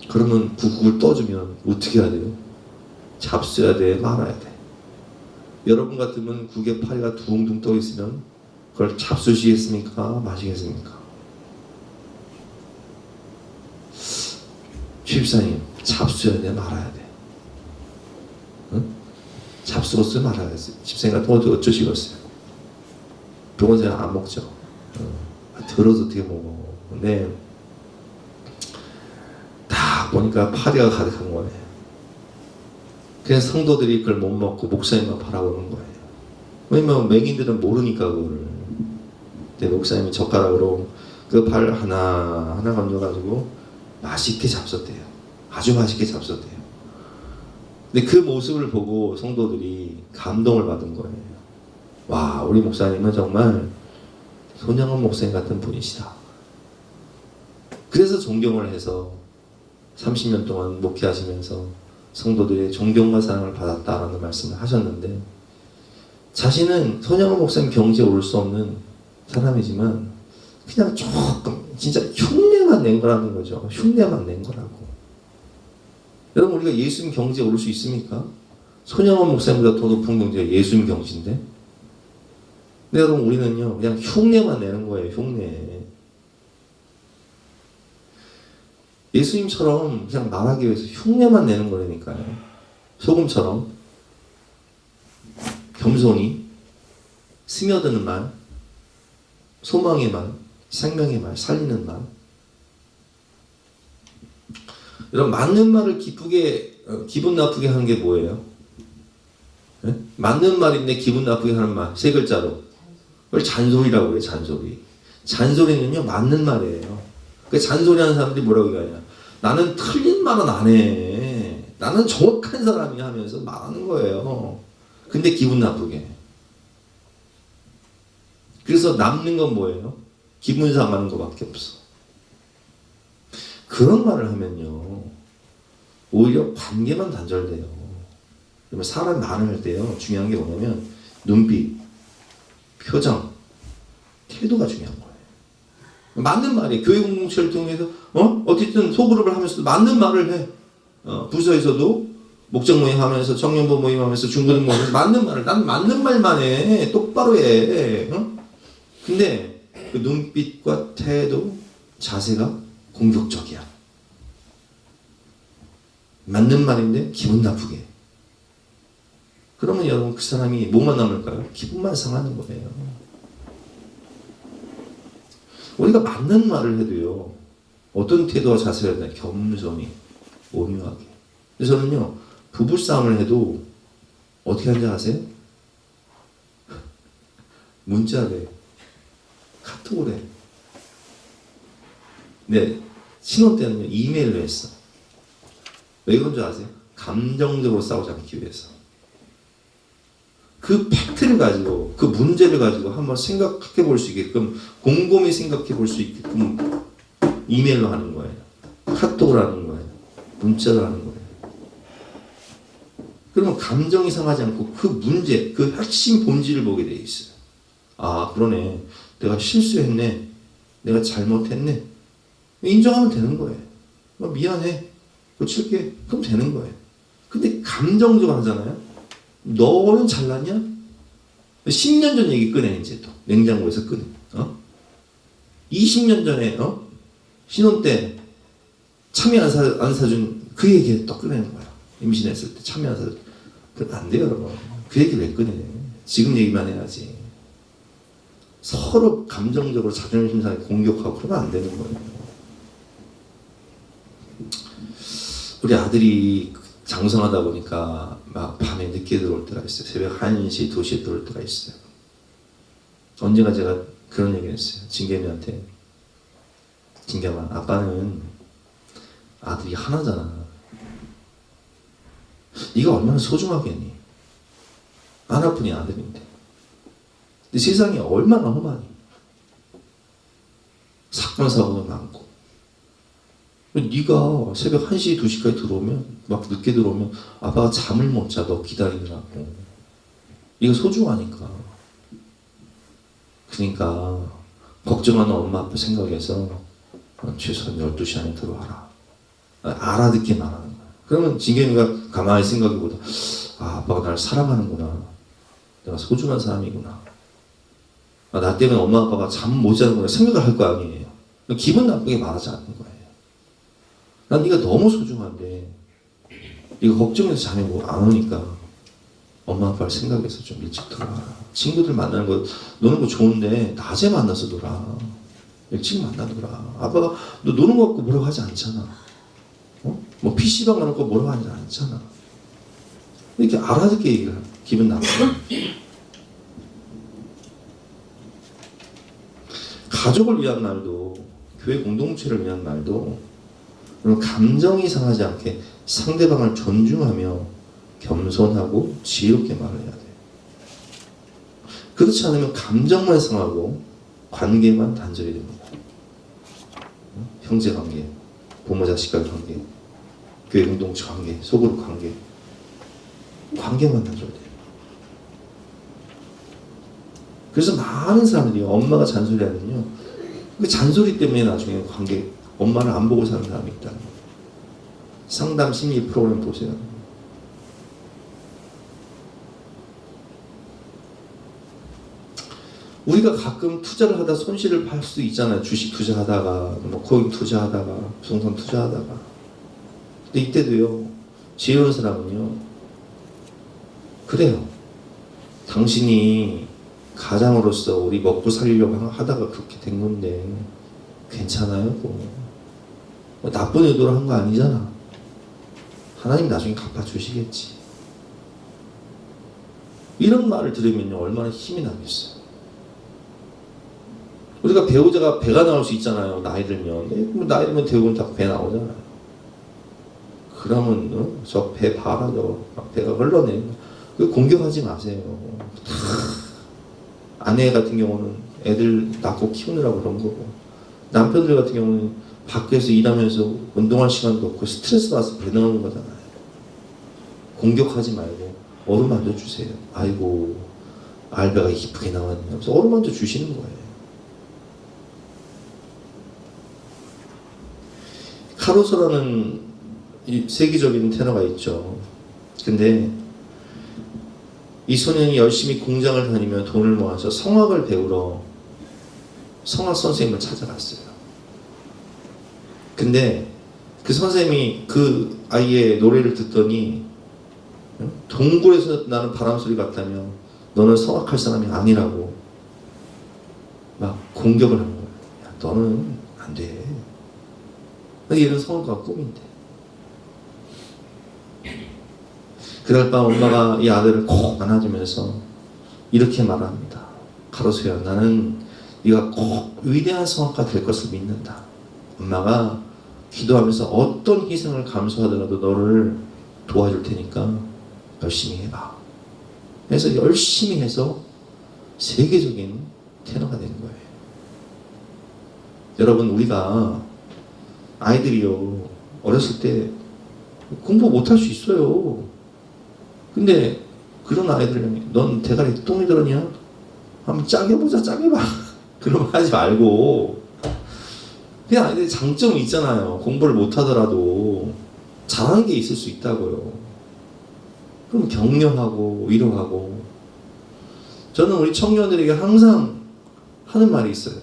그러면 국을 떠주면 어떻게 해야 돼요? 잡숴야 돼, 말아야 돼. 여러분 같으면 국에 파리가 둥둥 떠 있으면 그걸 잡수시겠습니까? 마시겠습니까? 집사님, 잡숴야 돼, 말아야 돼. 응? 잡수었어요, 말아야지. 집사님 같은 거 어쩌시겠어요? 병원 생각 안 먹죠. 들어서 어떻게 먹어. 근데 다 보니까 파리가 가득한 거예요. 그래서 성도들이 그걸 못 먹고 목사님만 바라보는 거예요. 왜냐면 맹인들은 모르니까 그거를. 근데 목사님이 젓가락으로 그 발 하나 건져가지고 맛있게 잡섰대요. 아주 맛있게 잡섰대요. 근데 그 모습을 보고 성도들이 감동을 받은 거예요. 와, 우리 목사님은 정말 손양원 목사님 같은 분이시다. 그래서 존경을 해서 30년 동안 목회하시면서 성도들의 존경과 사랑을 받았다라는 말씀을 하셨는데, 자신은 손양원 목사님 경지에 오를 수 없는 사람이지만 그냥 조금 진짜 흉내만 낸 거라는 거죠. 흉내만 낸 거라고. 여러분, 우리가 예수님 경지에 오를 수 있습니까? 손양원 목사님보다 더 높은 경지가 예수님 경지인데. 근데 여러분, 우리는요 그냥 흉내만 내는 거예요. 흉내. 예수님처럼 그냥 말하기 위해서 흉내만 내는 거라니까요. 소금처럼 겸손히 스며드는 말, 소망의 말, 생명의 말, 살리는 말. 여러분, 맞는 말을 기분 나쁘게 하는 게 뭐예요? 네? 맞는 말인데 기분 나쁘게 하는 말, 세 글자로. 그걸 잔소리라고 해요. 잔소리. 잔소리는요 맞는 말이에요. 그 잔소리하는 사람들이 뭐라고 얘기하냐? 나는 틀린 말은 안 해. 나는 정확한 사람이야 하면서 말하는 거예요. 근데 기분 나쁘게. 그래서 남는 건 뭐예요? 기분 상하는 것밖에 없어. 그런 말을 하면요 오히려 관계만 단절돼요. 그러면 사람 말을 할 때요 중요한 게 뭐냐면 눈빛, 표정, 태도가 중요한 거예요. 맞는 말이에요. 교회 공동체를 통해서 어쨌든 소그룹을 하면서도 맞는 말을 해. 부서에서도 목장 모임하면서 청년부 모임하면서 중고등 모임하면서 맞는 말을, 난 맞는 말만 해. 똑바로 해. 근데 그 눈빛과 태도, 자세가 공격적이야. 맞는 말인데 기분 나쁘게. 그러면 여러분, 그 사람이 뭐만 남을까요? 기분만 상하는 거예요. 우리가 맞는 말을 해도요 어떤 태도와 자세를 해야 되나? 겸손히, 온유하게. 그래서 저는요 부부싸움을 해도 어떻게 하는지 아세요? 문자를 해, 카톡을 해. 네, 신혼 때는요 이메일로 했어. 왜 그런 줄 아세요? 감정적으로 싸우지 않기 위해서. 그 팩트를 가지고, 그 문제를 가지고 한번 생각해 볼 수 있게끔, 곰곰이 생각해 볼 수 있게끔 이메일로 하는 거예요. 카톡을 하는 거예요. 문자를 하는 거예요. 그러면 감정이 상하지 않고 그 문제, 그 핵심 본질을 보게 돼 있어요. 아, 그러네. 내가 실수했네. 내가 잘못했네. 인정하면 되는 거예요. 미안해. 고칠게. 그럼 되는 거예요. 근데 감정적으로 하잖아요. 너는 잘났냐? 10년 전 얘기 꺼내. 이제 또 냉장고에서 꺼내. 20년 전에 신혼 때 참외 안 사준 그 얘기 또 꺼내는 거야. 임신했을 때 참외 안 사준. 그럼 안 돼요, 여러분. 그 얘기를 왜 꺼내? 지금 얘기만 해야지. 서로 감정적으로 자존심 상해 공격하고 그러면 안 되는 거예요. 우리 아들이 장성하다 보니까 막 밤에 늦게 들어올 때가 있어요. 새벽 1시, 2시에 들어올 때가 있어요. 언젠가 제가 그런 얘기를 했어요. 진겸이한테. 진겸아, 아빠는 아들이 하나잖아. 네가 얼마나 소중하겠니? 하나뿐인 아들인데. 근데 세상이 얼마나 험하니. 사건 사고도 많고. 네가 새벽 1시, 2시까지 들어오면, 막 늦게 들어오면 아빠가 잠을 못 자. 너 기다리느라고. 네가 소중하니까. 그러니까 걱정하는 엄마 아빠 생각해서 최소한 12시 안에 들어와라. 알아듣게 말하는 거야. 그러면 진경이가 가만히 생각해보다 아빠가 나를 사랑하는구나. 내가 소중한 사람이구나. 나 때문에 엄마 아빠가 잠 못 자는구나 생각을 할 거 아니에요. 기분 나쁘게 말하지 않는 거예요. 난 네가 너무 소중한데 네가 걱정해서 잠이 안 오니까 엄마 아빠를 생각해서 좀 일찍 들어와라. 친구들 만나는 거 노는 거 좋은데 낮에 만나서 놀아. 일찍 만나더라. 아빠가 너 노는 거 갖고 뭐라고 하지 않잖아. 뭐 PC방 가는 거 뭐라고 하지 않잖아. 이렇게 알아듣게 얘기를 하고 기분 나쁘다. 가족을 위한 말도 교회 공동체를 위한 말도 감정이 상하지 않게 상대방을 존중하며 겸손하고 지혜롭게 말을 해야 돼요. 그렇지 않으면 감정만 상하고 관계만 단절이 됩니다. 형제 관계, 부모 자식과의 관계, 교회 공동체 관계, 속으로 관계만 단절돼요. 그래서 많은 사람들이 엄마가 잔소리하면요, 그 잔소리 때문에 나중에 엄마를 안 보고 사는 사람이 있다는 거예요. 상담 심리 프로그램 보세요. 우리가 가끔 투자를 하다 손실을 볼 수도 있잖아요. 주식 투자하다가, 코인 투자하다가, 부동산 투자하다가. 근데 이때도요, 지혜로운 사람은요, 그래요. 당신이 가장으로서 우리 먹고 살려고 하다가 그렇게 된 건데, 괜찮아요? 뭐 나쁜 의도로 한 거 아니잖아. 하나님 나중에 갚아주시겠지. 이런 말을 들으면요, 얼마나 힘이 나겠어요. 우리가 배우자가 배가 나올 수 있잖아요. 나이 들면. 나이 들면 대부분 다 배 나오잖아요. 그러면 저 배 봐라. 배가 흘러내. 공격하지 마세요. 아내 같은 경우는 애들 낳고 키우느라고 그런 거고, 남편들 같은 경우는 밖에서 일하면서 운동할 시간도 없고 스트레스 받아서 배 나오는 거잖아요. 공격하지 말고 어루만져 주세요. 아이고, 알배가 이쁘게 나왔네. 그래서 어루만져 주시는 거예요. 카루소라는 세계적인 테너가 있죠. 근데 이 소년이 열심히 공장을 다니며 돈을 모아서 성악을 배우러 성악 선생님을 찾아갔어요. 근데 그 선생님이 그 아이의 노래를 듣더니 동굴에서 나는 바람소리 같다며 너는 성악할 사람이 아니라고 막 공격을 하는 거예요. 야, 너는 안 돼. 얘는 성악가가 꿈인데. 그날 밤 엄마가 이 아들을 꼭 안아주면서 이렇게 말합니다. 카루소야, 나는 네가 꼭 위대한 성악가 될 것을 믿는다. 엄마가 기도하면서 어떤 희생을 감수하더라도 너를 도와줄 테니까 열심히 해봐. 그래서 열심히 해서 세계적인 테너가 된 거예요. 여러분, 우리가 아이들이요, 어렸을 때 공부 못할 수 있어요. 근데 그런 아이들이 넌 대가리 똥이 들었냐? 한번 짜게 보자, 짜게 봐. 그런 거 하지 말고 그냥 아이들이 장점이 있잖아요. 공부를 못하더라도 잘하는 게 있을 수 있다고요. 그럼 격려하고 위로하고. 저는 우리 청년들에게 항상 하는 말이 있어요.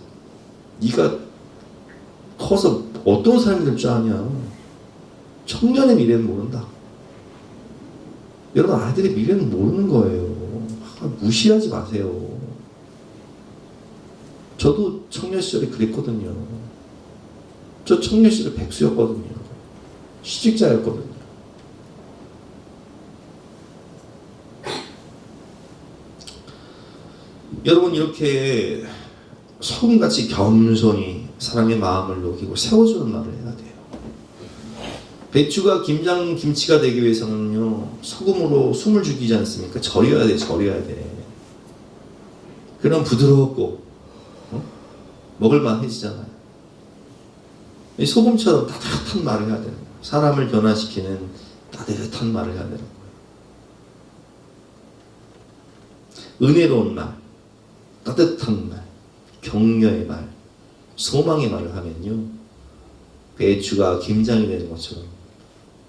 네가 커서 어떤 사람이 될 줄 아냐. 청년의 미래는 모른다. 여러분, 아이들의 미래는 모르는 거예요. 무시하지 마세요. 저도 청년 시절에 그랬거든요. 저 청년 시절에 백수였거든요. 시직자였거든요. 여러분, 이렇게 소금같이 겸손히 사람의 마음을 녹이고 세워주는 말을 해야 돼요. 배추가 김치가 되기 위해서는요, 소금으로 숨을 죽이지 않습니까? 절여야 돼, 절여야 돼. 그럼 부드럽고 먹을만해지잖아요. 소금처럼 따뜻한 말을 해야 되는 거예요. 사람을 변화시키는 따뜻한 말을 해야 되는 거예요. 은혜로운 말, 따뜻한 말, 격려의 말, 소망의 말을 하면요, 배추가 김장이 되는 것처럼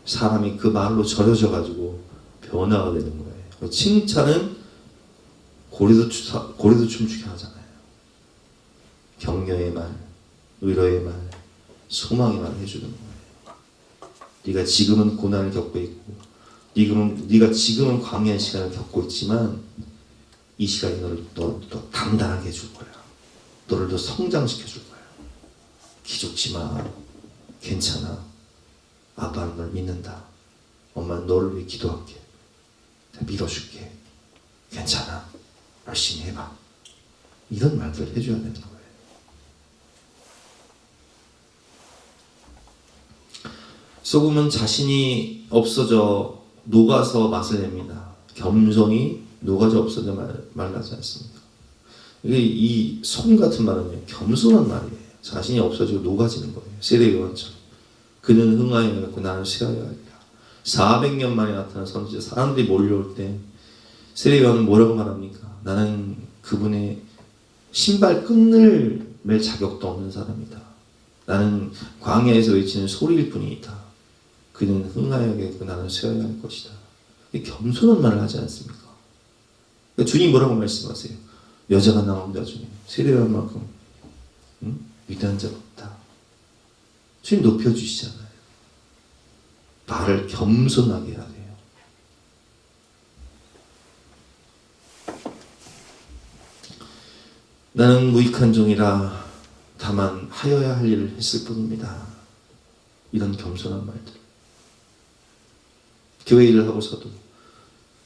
사람이 그 말로 절여져 가지고 변화가 되는 거예요. 칭찬은 고리도 춤추게 하잖아요. 격려의 말, 위로의 말, 소망의 말 해주는 거예요. 네가 지금은 고난을 겪고 있고, 네가 지금은 광야의 시간을 겪고 있지만 이 시간이 너를 더 단단하게 해줄 거야. 너를 더 성장시켜 줄 거야. 기죽지 마. 괜찮아. 아빠는 널 믿는다. 엄마는 너를 위해 기도할게. 내가 밀어줄게. 괜찮아. 열심히 해봐. 이런 말들을 해줘야 되는 거예요. 소금은 자신이 없어져 녹아서 맛을 냅니다. 겸손이 녹아져 없어져 말라지 않습니까? 이 소금 같은 말은요, 겸손한 말이에요. 자신이 없어지고 녹아지는 거예요. 세례 요한처럼. 그는 흥하여 갖고 나는 쇠하여 하리라. 400년 만에 나타난 선지자. 사람들이 몰려올 때 세례 요한은 뭐라고 말합니까? 나는 그분의 신발 끈을 맬 자격도 없는 사람이다. 나는 광야에서 외치는 소리일 뿐이다. 그는 흥하여야겠고 나는 쇠하여야 할 것이다. 겸손한 말을 하지 않습니까? 그러니까 주님 뭐라고 말씀하세요? 여자가 나온 자 중에 세례 요한만큼 위대한 자가 없다. 주님 높여주시잖아요. 말을 겸손하게 해야 돼요. 나는 무익한 종이라 다만 하여야 할 일을 했을 뿐입니다. 이런 겸손한 말들. 교회 일을 하고서도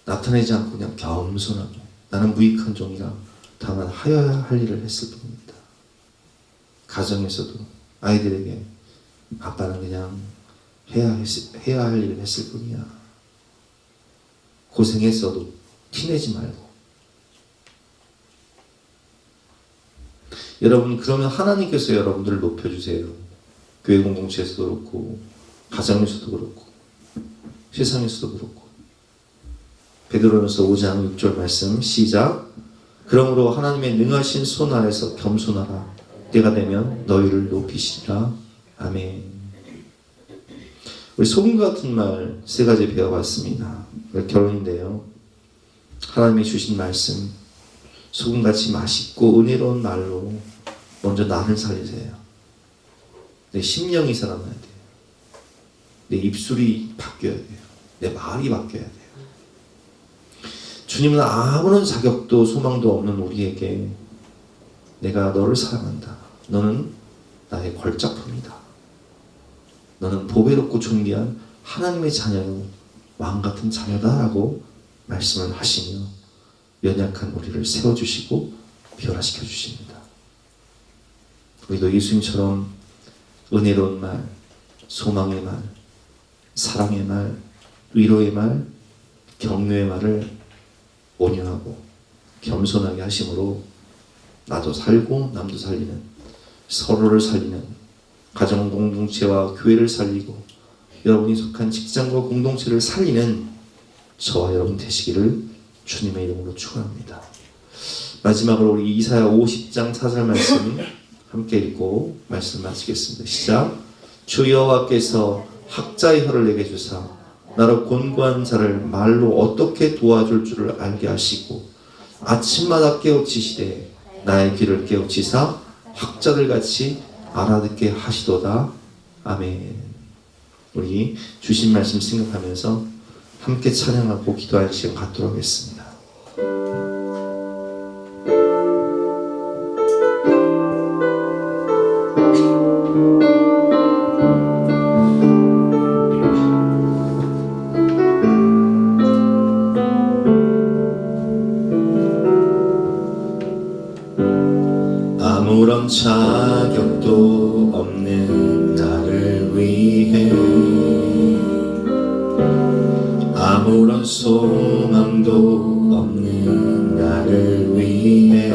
나타내지 않고 그냥 겸손하게 나는 무익한 종이라 다만 하여야 할 일을 했을 뿐입니다. 가정에서도 아이들에게 아빠는 그냥 해야 할 일을 했을 뿐이야. 고생했어도 티내지 말고. 여러분, 그러면 하나님께서 여러분들을 높여주세요. 교회 공동체에서도 그렇고 가정에서도 그렇고 세상에서도 그렇고. 베드로전서 5장 6절 말씀 시작. 그러므로 하나님의 능하신 손 아래서 겸손하라. 때가 되면 너희를 높이시리라. 아멘. 우리 소금 같은 말 세 가지 배워봤습니다. 결론인데요. 하나님이 주신 말씀 소금같이 맛있고 은혜로운 말로 먼저 나를 살리세요. 내 심령이 살아나야 돼요. 내 입술이 바뀌어야 돼요. 내 말이 바뀌어야 돼요. 주님은 아무런 자격도 소망도 없는 우리에게 내가 너를 사랑한다. 너는 나의 걸작품이다. 너는 보배롭고 존귀한 하나님의 자녀요 왕같은 자녀다라고 말씀을 하시며 연약한 우리를 세워주시고 변화시켜 주십니다. 우리도 예수님처럼 은혜로운 말, 소망의 말, 사랑의 말, 위로의 말, 격려의 말을 온유하고 겸손하게 하심으로 나도 살고 남도 살리는, 서로를 살리는 가정 공동체와 교회를 살리고 여러분이 속한 직장과 공동체를 살리는 저와 여러분 되시기를 주님의 이름으로 축원합니다. 마지막으로 우리 이사야 50장 4절 말씀 함께 읽고 말씀 마치겠습니다. 시작. 주 여호와께서 학자의 혀를 내게 주사 나로 곤고한 자를 말로 어떻게 도와줄 줄을 알게 하시고 아침마다 깨우치시되 나의 귀를 깨우치사 학자들 같이 알아듣게 하시도다. 아멘. 우리 주신 말씀 생각하면서 함께 찬양하고 기도할 시간 갖도록 하겠습니다. 아무런 자격도 없는 나를 위해 아무런 소망도 없는 나를 위해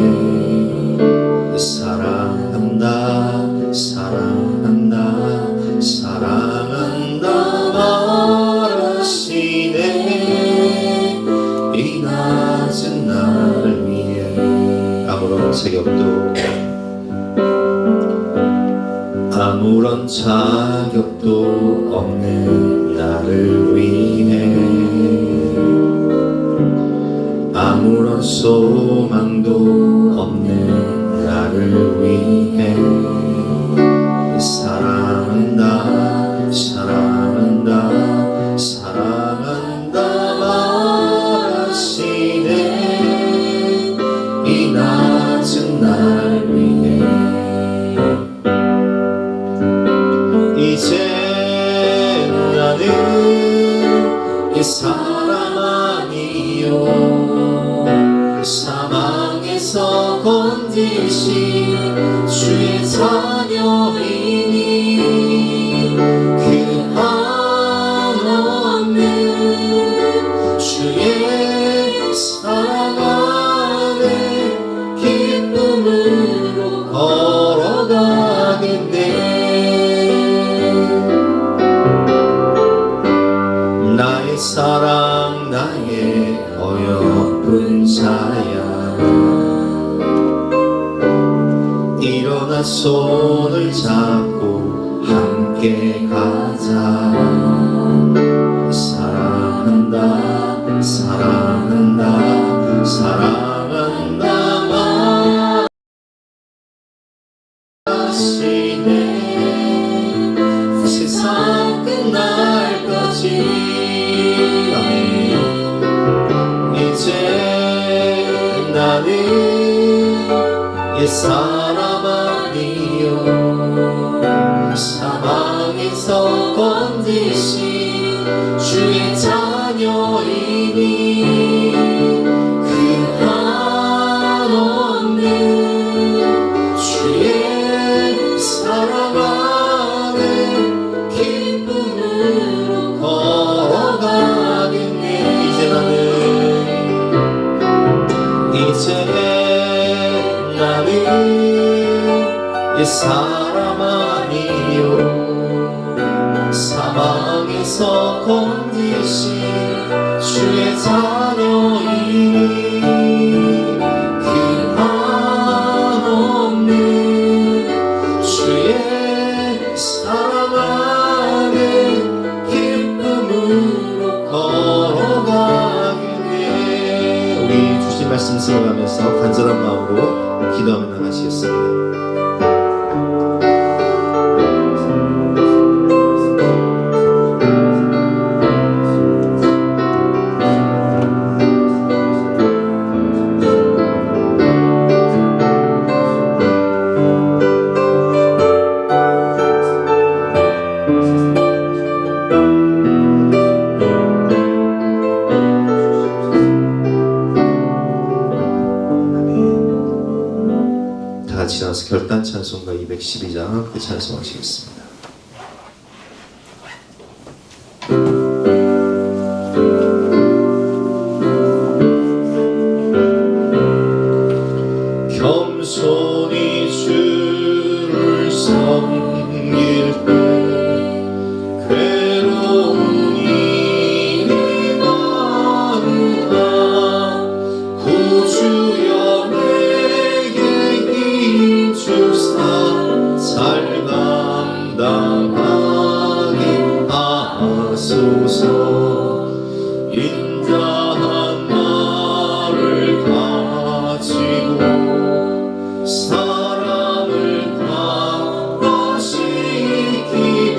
사랑한다 사랑한다 사랑한다 말하시네 이 낮은 나를 위해 아무런 자격도 아무런 자격도 없는 나를 위해 아무런 소망도 없는 나를 위해 사랑한다 사랑한다 사랑한다 말하시네 이 낮은 날 위해 이제 나는 이 사람 아니요 사망에서 건지신 주의 자녀이니 그 한없는 주의 사랑 안에 기쁨으로 걸어가겠네 나의 사랑 나의 어여쁜 자야 일어나 손을 잡고 함께 가자 사랑한다 사랑한다 사랑한다 마시네 세상 끝날까지 아멘 이제 나는 옛사람 아니요 사망에서 건지신 주의 자녀이니 그 한없는 주의 사랑 안에 기쁨으로 걸어가겠네 이제 나는 옛사람 아니요 사망에서 건지신 주의 자녀이니 그 한없는 주의 사랑 안에 기쁨으로 걸어가겠네 우리 주신 말씀 생각하면서 간절한 마음으로 기도하며 나가시겠습니다. 다 같이 나와서 결단 찬송가 212장 함께 찬송하시겠습니다. 겸손히 주를 섬길 때 괴로운 일이 많으나 구주여 내게 힘주사 잘 감당하게 하소서 인자한 나를 가지고 사람을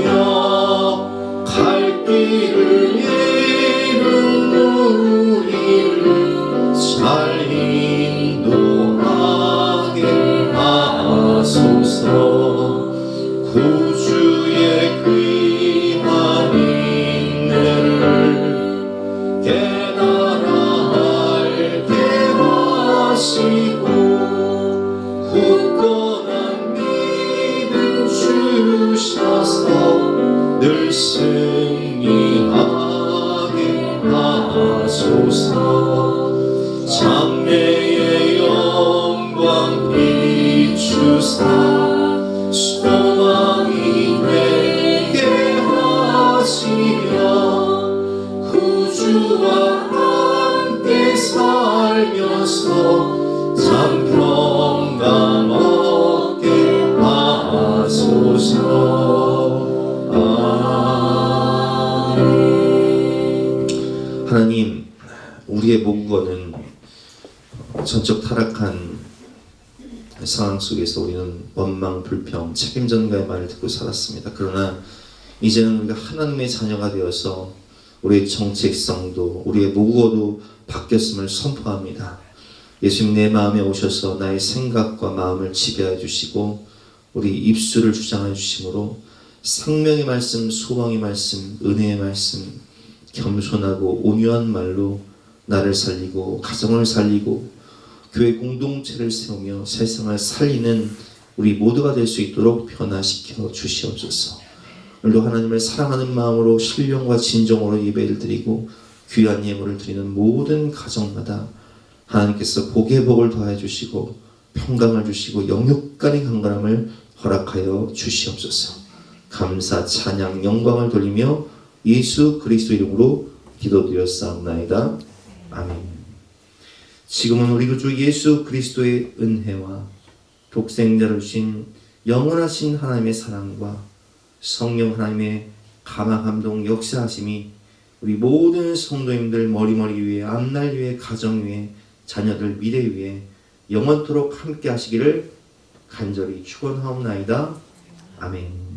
감화시키며 갈 길을 잃은 우리를 잘 인도하게 하소서 구주의 귀한 인내를 깨달아 알게 하시고 굳건한 믿음 주셔서 늘 승리하게 하소서 장래의 영광 비추사 소망이 되게 하시며 구주와 함께 살면서 참 평강 얻게 하소서 아멘 상황 속에서 우리는 원망, 불평, 책임전가의 말을 듣고 살았습니다. 그러나 이제는 우리가 하나님의 자녀가 되어서 우리의 정체성도 우리의 모국어도 바뀌었음을 선포합니다. 예수님 내 마음에 오셔서 나의 생각과 마음을 지배해 주시고 우리 입술을 주장해 주심으로 생명의 말씀, 소망의 말씀, 은혜의 말씀, 겸손하고 온유한 말로 나를 살리고 가정을 살리고 교회 공동체를 세우며 세상을 살리는 우리 모두가 될 수 있도록 변화시켜 주시옵소서. 오늘도 하나님을 사랑하는 마음으로 신령과 진정으로 예배를 드리고 귀한 예물을 드리는 모든 가정마다 하나님께서 복의 복을 더해 주시고 평강을 주시고 영육간의 강건함을 허락하여 주시옵소서. 감사, 찬양, 영광을 돌리며 예수 그리스도 이름으로 기도드렸사옵나이다. 아멘. 지금은 우리 구주 예수 그리스도의 은혜와 독생자를 주신 영원하신 하나님의 사랑과 성령 하나님의 감화 감동 역사하심이 우리 모든 성도님들 머리머리 위에, 앞날 위에, 가정 위에, 자녀들 미래 위에 영원토록 함께 하시기를 간절히 축원하옵나이다. 아멘.